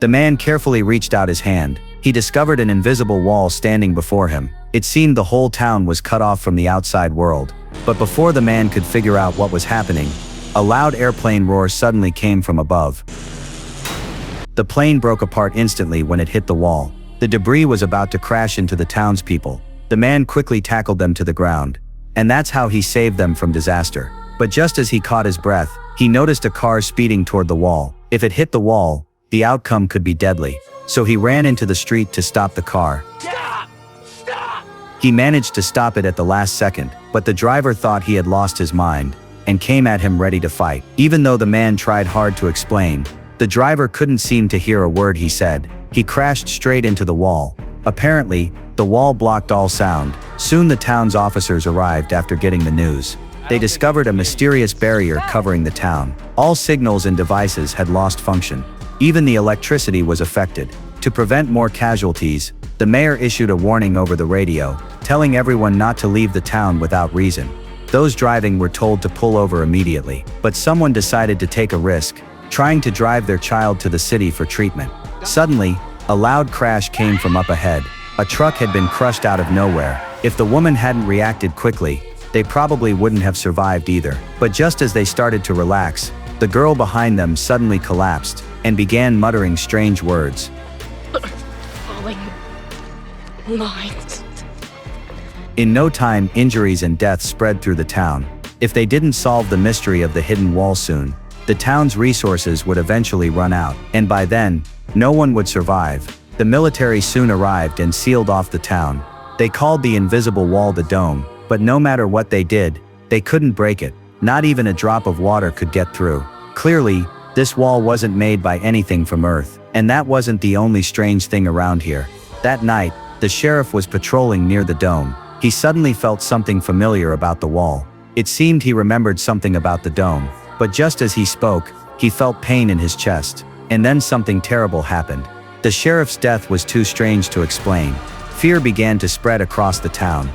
The man carefully reached out his hand. He discovered an invisible wall standing before him. It seemed the whole town was cut off from the outside world. But before the man could figure out what was happening, a loud airplane roar suddenly came from above. The plane broke apart instantly when it hit the wall. The debris was about to crash into the townspeople. The man quickly tackled them to the ground. And that's how he saved them from disaster. But just as he caught his breath, he noticed a car speeding toward the wall. If it hit the wall, the outcome could be deadly. So he ran into the street to stop the car. Stop! He managed to stop it at the last second, but the driver thought he had lost his mind and came at him ready to fight. Even though the man tried hard to explain, the driver couldn't seem to hear a word he said. He crashed straight into the wall. Apparently, the wall blocked all sound. Soon the town's officers arrived after getting the news. They discovered a mysterious barrier covering the town. All signals and devices had lost function. Even the electricity was affected. To prevent more casualties, the mayor issued a warning over the radio, telling everyone not to leave the town without reason. Those driving were told to pull over immediately. But someone decided to take a risk, trying to drive their child to the city for treatment. Suddenly, a loud crash came from up ahead. A truck had been crushed out of nowhere. If the woman hadn't reacted quickly, they probably wouldn't have survived either. But just as they started to relax, the girl behind them suddenly collapsed and began muttering strange words. Falling lines. In no time, injuries and deaths spread through the town. If they didn't solve the mystery of the hidden wall soon, the town's resources would eventually run out, and by then, no one would survive. The military soon arrived and sealed off the town. They called the invisible wall the Dome, but no matter what they did, they couldn't break it. Not even a drop of water could get through. Clearly, this wall wasn't made by anything from Earth, and that wasn't the only strange thing around here. That night, the sheriff was patrolling near the dome. He suddenly felt something familiar about the wall. It seemed he remembered something about the dome, but just as he spoke, he felt pain in his chest. And then something terrible happened. The sheriff's death was too strange to explain. Fear began to spread across the town.